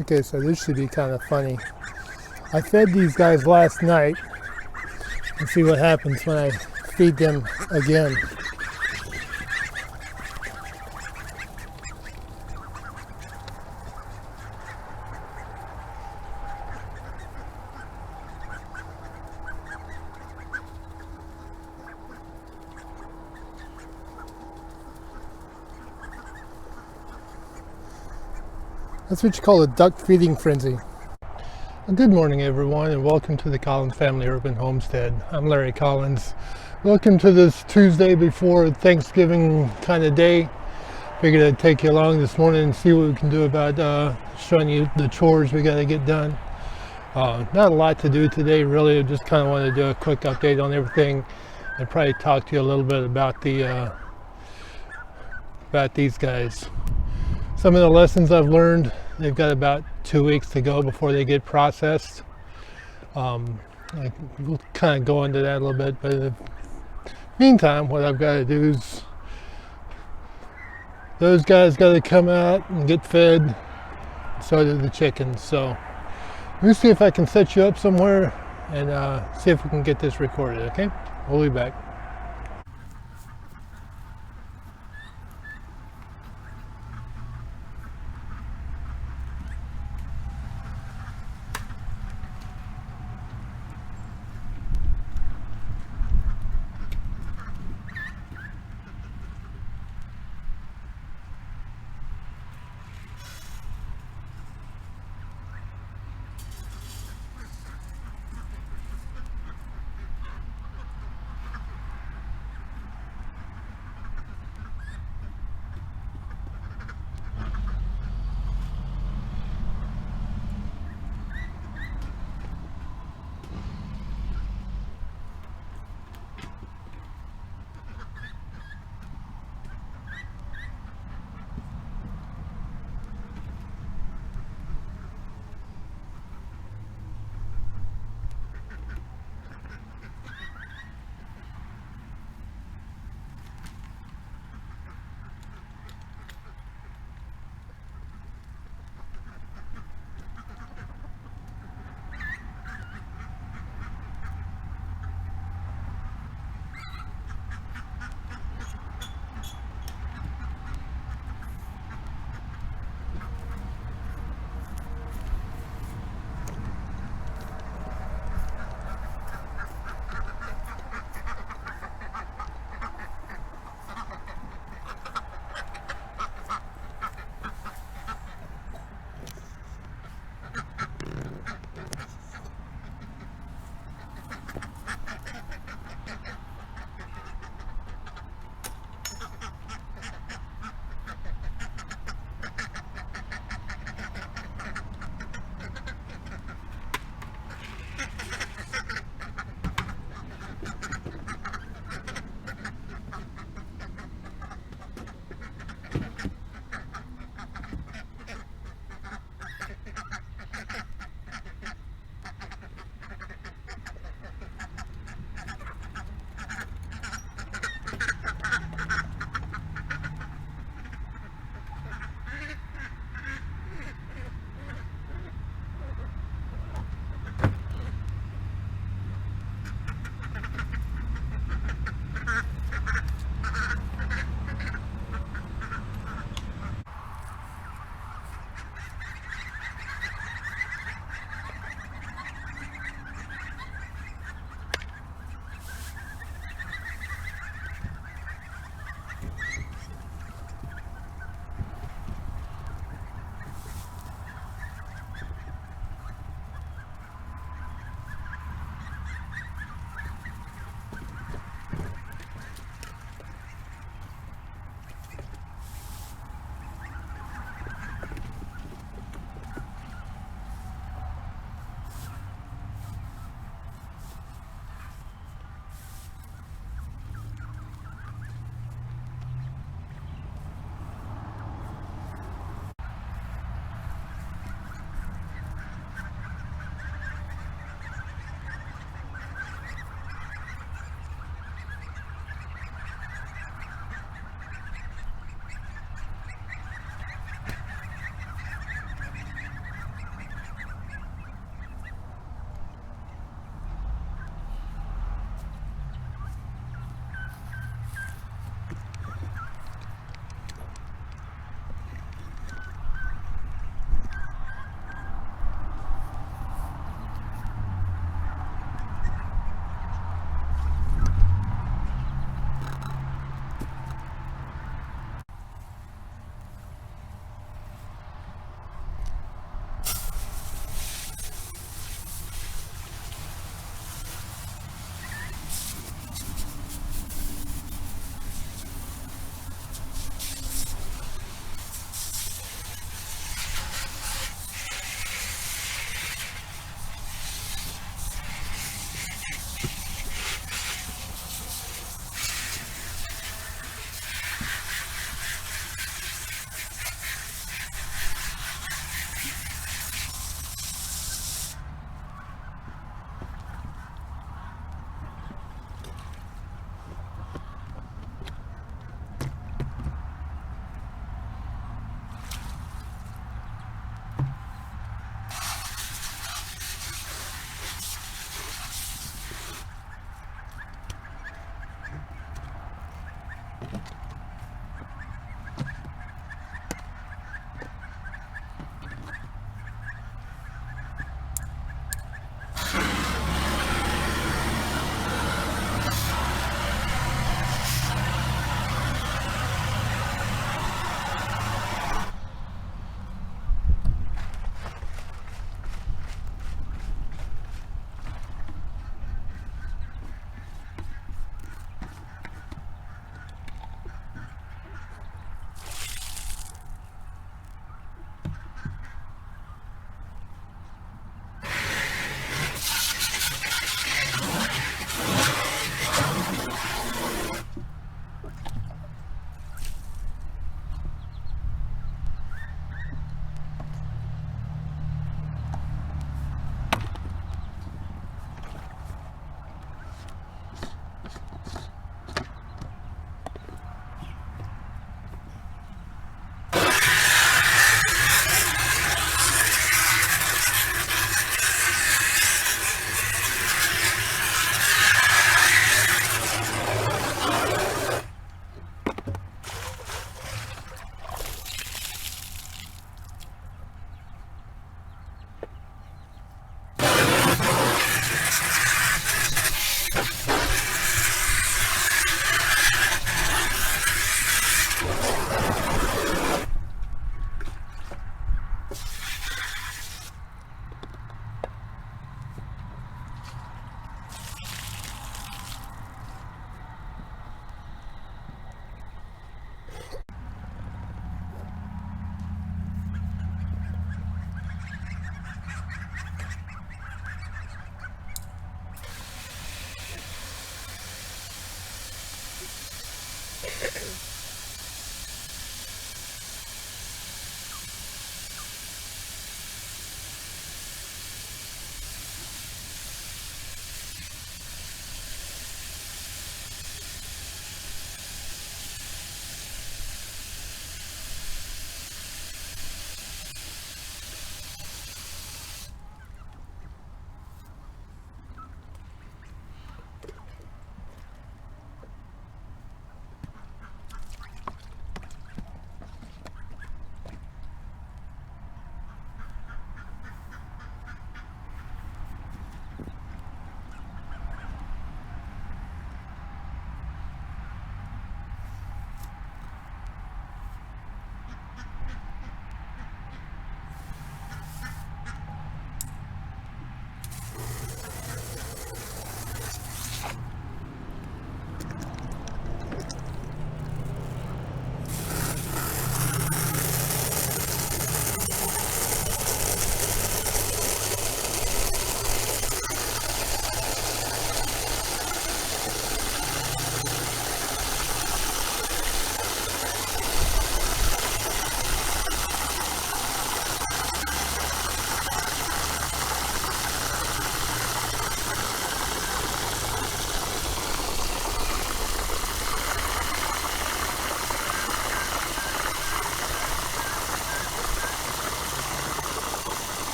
Okay, so this should be kind of funny. I fed these guys last night and see what happens when I feed them again. That's what you call a duck feeding frenzy. Well, good morning, everyone, and welcome to the Collins Family Urban Homestead. I'm Larry Collins. Welcome to this Tuesday before Thanksgiving kind of day. Figured I'd take you along this morning and see what we can do about showing you the chores we got to get done. Not a lot to do today, really. I just kind of want to do a quick update on everything and probably talk to you a little bit about these guys. Some of the lessons I've learned. They've got about 2 weeks to go before they get processed. We'll kind of go into that a little bit, but in the meantime, what I've got to do is those guys got to come out and get fed. So do the chickens. So let me see if I can set you up somewhere and see if we can get this recorded. Okay, we'll be back.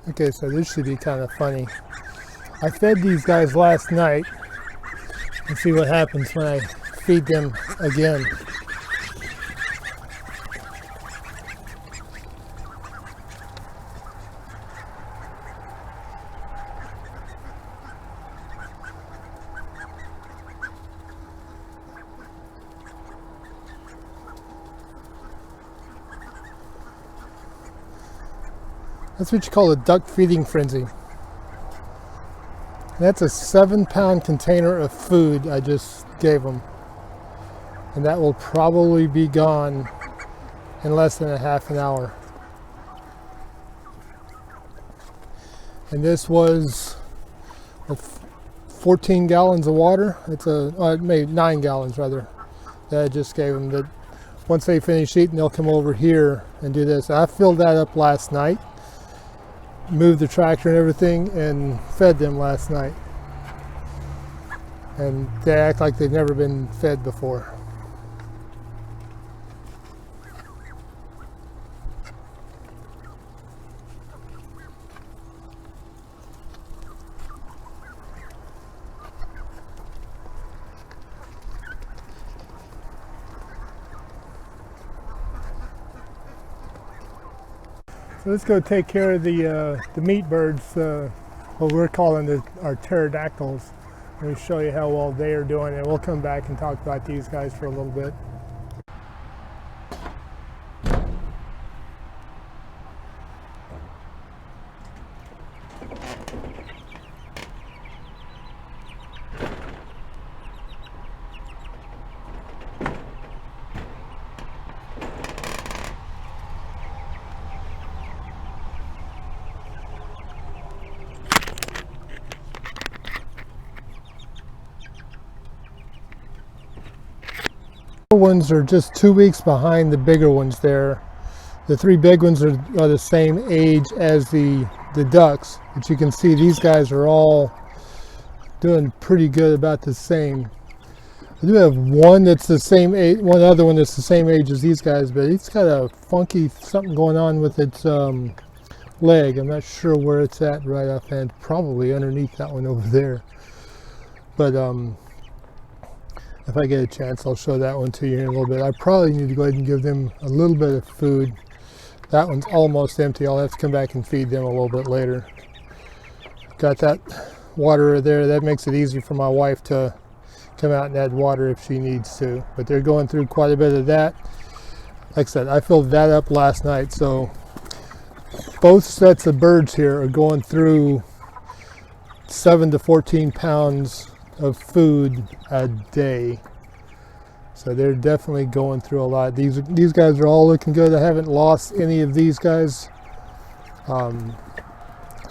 Okay, so this should be kind of funny. I fed these guys last night. Let's see what happens when I feed them again. That's what you call a duck feeding frenzy. That's a 7-pound container of food I just gave them. And that will probably be gone in less than a half an hour. And this was 14 gallons of water. It's maybe 9 gallons rather, that I just gave them. That once they finish eating, they'll come over here and do this. I filled that up last night, moved the tractor and everything, and fed them last night. And they act like they've never been fed before. So let's go take care of the meat birds, what we're calling our pterodactyls. Let me show you how well they are doing, and we'll come back and talk about these guys for a little bit. Ones are just 2 weeks behind the bigger ones there. The 3 big ones are the same age as the ducks, but you can see these guys are all doing pretty good, about the same. I do have one that's the same age, one other one that's the same age as these guys, but it's got a funky something going on with its leg. I'm not sure where it's at right offhand, probably underneath that one over there. But if I get a chance, I'll show that one to you in a little bit. I probably need to go ahead and give them a little bit of food. That one's almost empty. I'll have to come back and feed them a little bit later. Got that water there. That makes it easy for my wife to come out and add water if she needs to. But they're going through quite a bit of that. Like I said, I filled that up last night. So both sets of birds here are going through 7 to 14 pounds of food a day. So they're definitely going through a lot. These guys are all looking good. I haven't lost any of these guys. So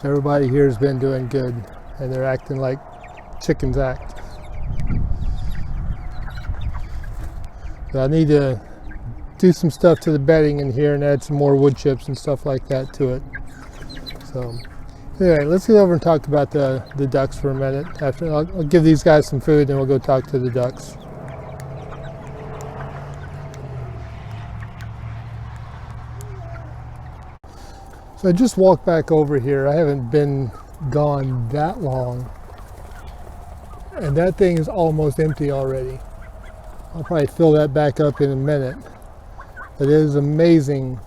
everybody here has been doing good, and they're acting like chickens act. So I need to do some stuff to the bedding in here and add some more wood chips and stuff like that to it. So anyway, let's get over and talk about the ducks for a minute. After I'll give these guys some food, and we'll go talk to the ducks. So I just walked back over here. I haven't been gone that long, and that thing is almost empty already. I'll probably fill that back up in a minute. But it is amazing.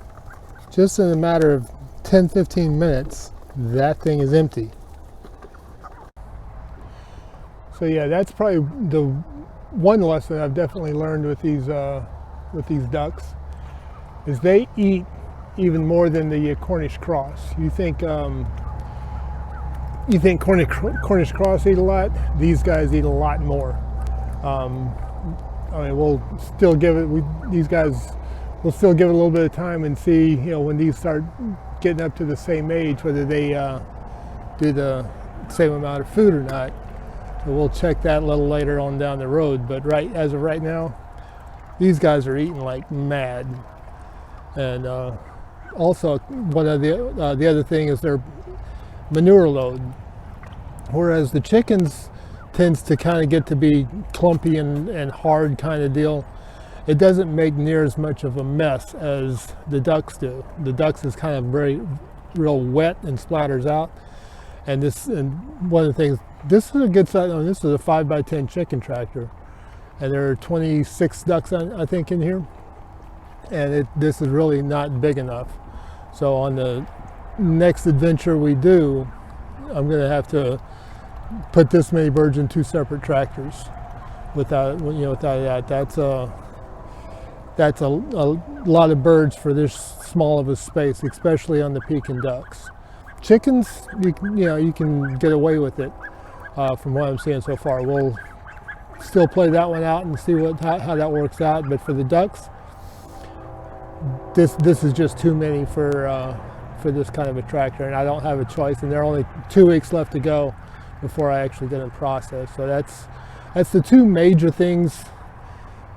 Just in a matter of 10-15 minutes, that thing is empty. So yeah, that's probably the one lesson I've definitely learned with these ducks, is they eat even more than the Cornish cross. You think Cornish cross eat a lot? These guys eat a lot more. I mean, we'll still give it. These guys, we'll still give it a little bit of time and see. You know, when these start getting up to the same age, whether they do the same amount of food or not. So we'll check that a little later on down the road. But as of right now, these guys are eating like mad. And also, one of the other thing is their manure load. Whereas the chickens tends to kind of get to be clumpy and hard kind of deal, it doesn't make near as much of a mess as the ducks do. The ducks is kind of very real wet and splatters out. And one of the things, this is a good size. This is a 5x10 chicken tractor, and there are 26 ducks I think in here, and this is really not big enough. So on the next adventure we do, I'm going to have to put this many birds in 2 separate tractors. Without that, that's a lot of birds for this small of a space, especially on the Pekin ducks. Chickens, you can get away with it from what I'm seeing so far. We'll still play that one out and see how that works out. But for the ducks, this is just too many for this kind of a tractor, and I don't have a choice. And there are only 2 weeks left to go before I actually get them processed. So that's the 2 major things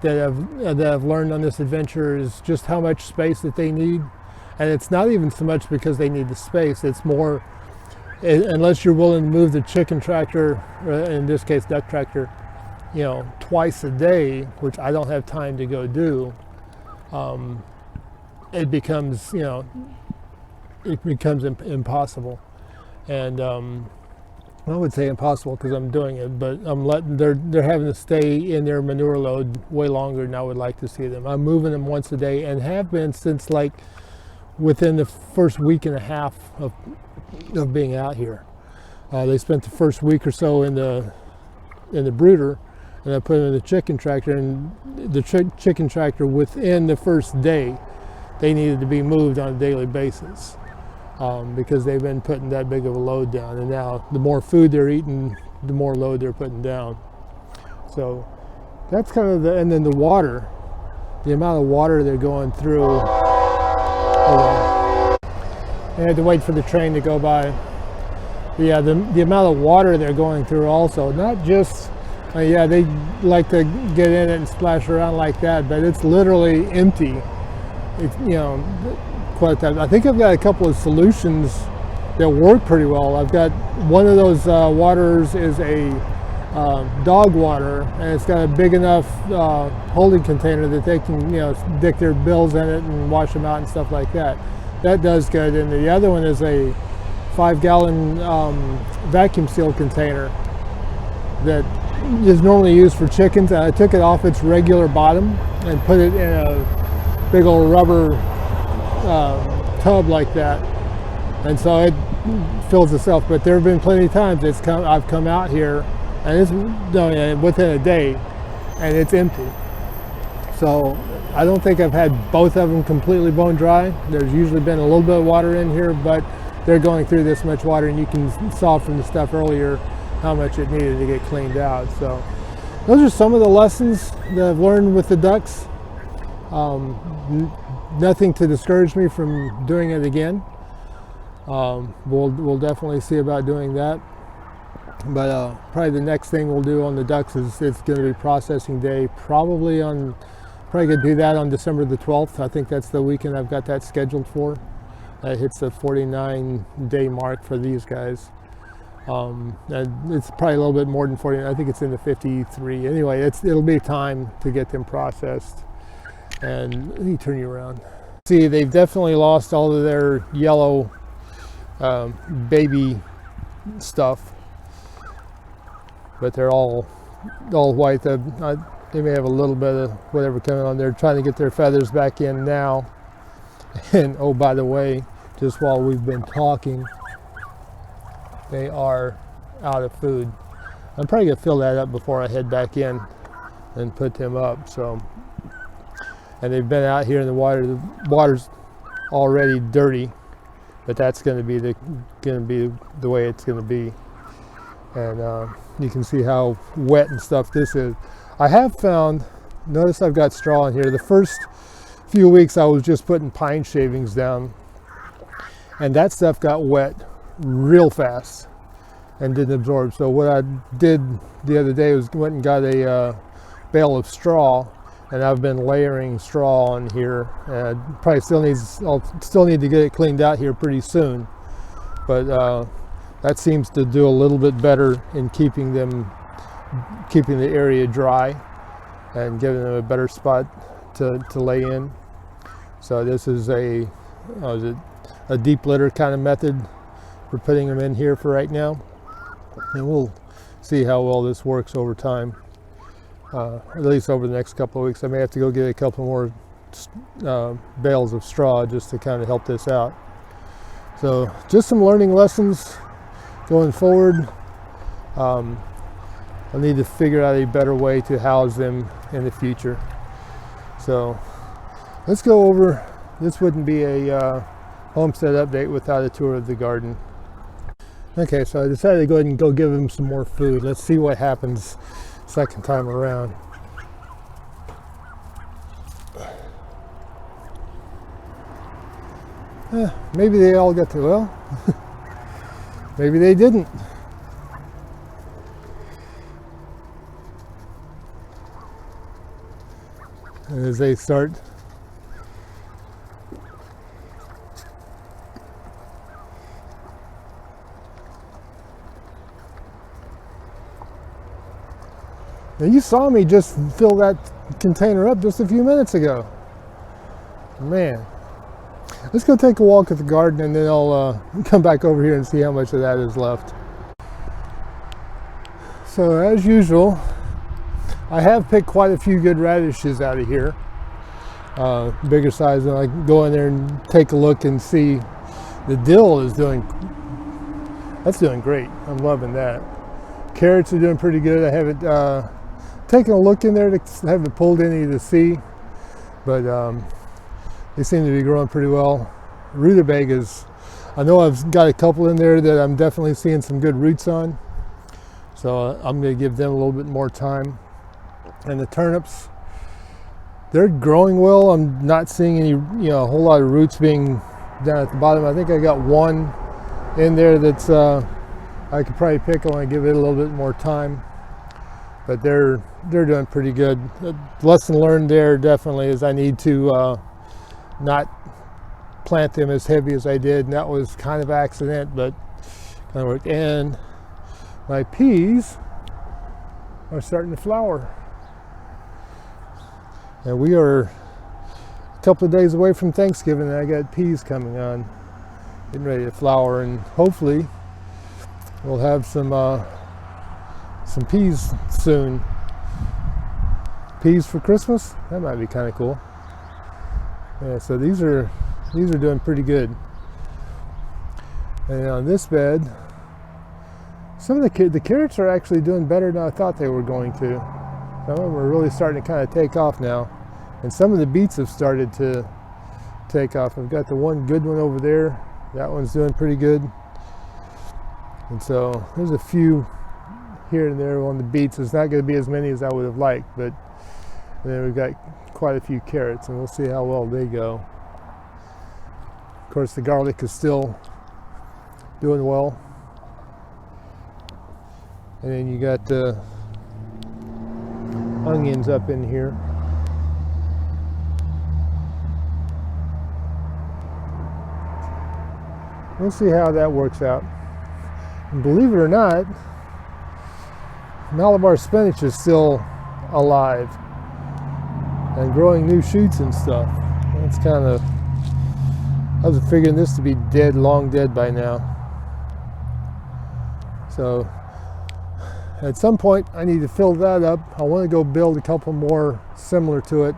that I've learned on this adventure, is just how much space that they need. And it's not even so much because they need the space, it's more, unless you're willing to move the chicken tractor, or in this case duck tractor, twice a day, which I don't have time to go do, it becomes impossible. And I would say impossible because I'm doing it, but they're having to stay in their manure load way longer than I would like to see them. I'm moving them once a day, and have been since like within the first week and a half of being out here. They spent the first week or so in the brooder, and I put them in the chicken tractor, and the chicken tractor, within the first day, they needed to be moved on a daily basis. Because they've been putting that big of a load down, and now the more food they're eating, the more load they're putting down. So that's kind of and then the water, the amount of water they're going through. I had to wait for the train to go by. Yeah, the amount of water they're going through also, not just, they like to get in it and splash around like that, but it's literally empty. It's, I think I've got a couple of solutions that work pretty well. I've got one of those waters is a dog water, and it's got a big enough holding container that they can stick their bills in it and wash them out and stuff like that. That does good. And the other one is a 5-gallon vacuum seal container that is normally used for chickens. And I took it off its regular bottom and put it in a big old rubber tub like that, and so it fills itself. But there have been plenty of times I've come out here and it's within a day and it's empty. So I don't think I've had both of them completely bone dry. There's usually been a little bit of water in here, but they're going through this much water, and you can saw from the stuff earlier how much it needed to get cleaned out. So those are some of the lessons that I've learned with the ducks. Nothing to discourage me from doing it again. We'll definitely see about doing that. But probably the next thing we'll do on the ducks is it's going to be processing day. Probably going to do that on December the 12th. I think that's the weekend I've got that scheduled for. That hits the 49-day mark for these guys. And it's probably a little bit more than 40. I think it's in the 53. Anyway, it'll be time to get them processed. And let me turn you around. See, they've definitely lost all of their yellow baby stuff, but they're all white. They may have a little bit of whatever coming on. They're trying to get their feathers back in now. And oh, by the way, just while we've been talking, they are out of food. I'm probably gonna fill that up before I head back in and put them up. So. And they've been out here in the water. The water's already dirty, but that's going to be the way it's going to be. And you can see how wet and stuff this is. I have found. Notice I've got straw in here. The first few weeks I was just putting pine shavings down, and that stuff got wet real fast and didn't absorb. So what I did the other day was went and got a bale of straw. And I've been layering straw on here. Probably I'll still need to get it cleaned out here pretty soon. But that seems to do a little bit better in keeping the area dry and giving them a better spot to lay in. So this is a deep litter kind of method. We're putting them in here for right now, and we'll see how well this works over time. At least over the next couple of weeks. I may have to go get a couple more bales of straw just to kind of help this out. So just some learning lessons going forward. I need to figure out a better way to house them in the future. So let's go over, this wouldn't be a homestead update without a tour of the garden. Okay, so I decided to go ahead and go give them some more food. Let's see what happens second time around. Maybe they all got to, well, maybe they didn't. And as they start now, you saw me just fill that container up just a few minutes ago. Man. Let's go take a walk at the garden, and then I'll come back over here and see how much of that is left. So as usual, I have picked quite a few good radishes out of here. Bigger size, and I can go in there and take a look and see. The dill is doing great. I'm loving that. Carrots are doing pretty good. I haven't taken a look in there, haven't pulled any to see, but they seem to be growing pretty well. Rutabagas, I know I've got a couple in there that I'm definitely seeing some good roots on, so I'm going to give them a little bit more time. And the turnips, they're growing well. I'm not seeing any, a whole lot of roots being down at the bottom. I think I got one in there that's I could probably pick. I want to give it a little bit more time, but they're doing pretty good. The lesson learned there definitely is I need to not plant them as heavy as I did, and that was kind of accident, but kind of worked. And my peas are starting to flower, and we are a couple of days away from Thanksgiving, and I got peas coming on, getting ready to flower, and hopefully we'll have some peas soon. Peas for Christmas? That might be kind of cool. Yeah, so these are doing pretty good. And on this bed, some of the carrots are actually doing better than I thought they were going to. Some of them are really starting to kind of take off now, and some of the beets have started to take off. I've got the one good one over there. That one's doing pretty good. And so there's a few here and there on the beets. It's not going to be as many as I would have liked, but then we've got quite a few carrots, and we'll see how well they go. Of course, the garlic is still doing well. And then you got the onions up in here. We'll see how that works out. And believe it or not, Malabar spinach is still alive and growing new shoots and stuff. It's kind of, I was figuring this to be dead, long dead by now. So at some point I need to fill that up. I want to go build a couple more similar to it.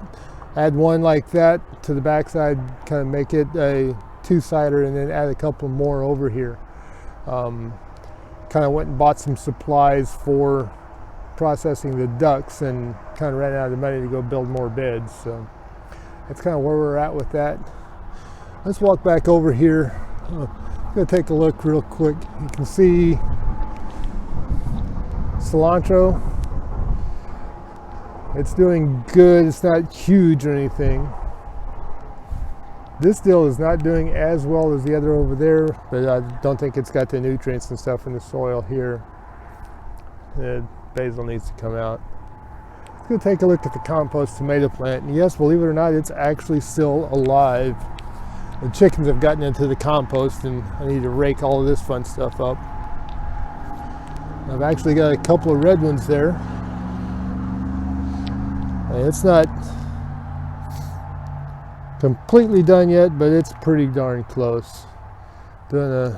Add one like that to the backside, kind of make it a two-sider, and then add a couple more over here. Kind of went and bought some supplies for processing the ducks and kind of ran out of money to go build more beds. So that's kind of where we're at with that. Let's walk back over here. I'm going to take a look real quick. You can see cilantro. It's doing good. It's not huge or anything. This dill is not doing as well as the other over there, but I don't think it's got the nutrients and stuff in the soil here. The basil needs to come out. Let's go take a look at the compost tomato plant. And yes, believe it or not, it's actually still alive. The chickens have gotten into the compost, and I need to rake all of this fun stuff up. I've actually got a couple of red ones there. And it's not completely done yet, but it's pretty darn close. doing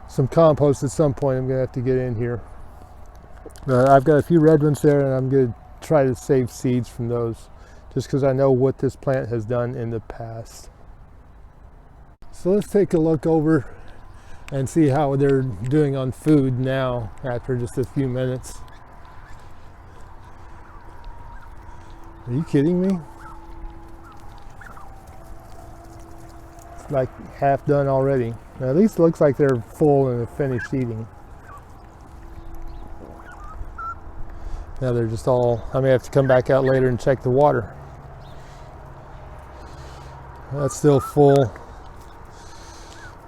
some compost at some point. I'm gonna have to get in here. I've got a few red ones there, and I'm gonna try to save seeds from those, just because I know what this plant has done in the past. So let's take a look over and see how they're doing on food now after just a few minutes. Are you kidding me? It's like half done already. At least it looks like they're full and have finished eating. Now they're just all, I may have to come back out later and check the water. That's still full.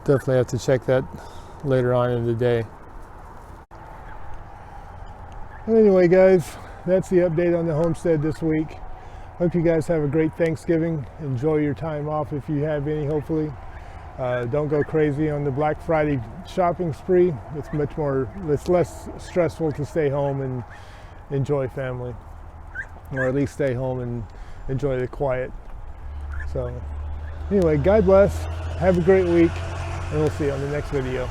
Definitely have to check that later on in the day. Anyway guys, that's the update on the homestead this week. Hope you guys have a great Thanksgiving. Enjoy your time off if you have any, hopefully. Don't go crazy on the Black Friday shopping spree. It's less stressful to stay home and enjoy family, or at least stay home and enjoy the quiet. So anyway, God bless, have a great week, and we'll see you on the next video.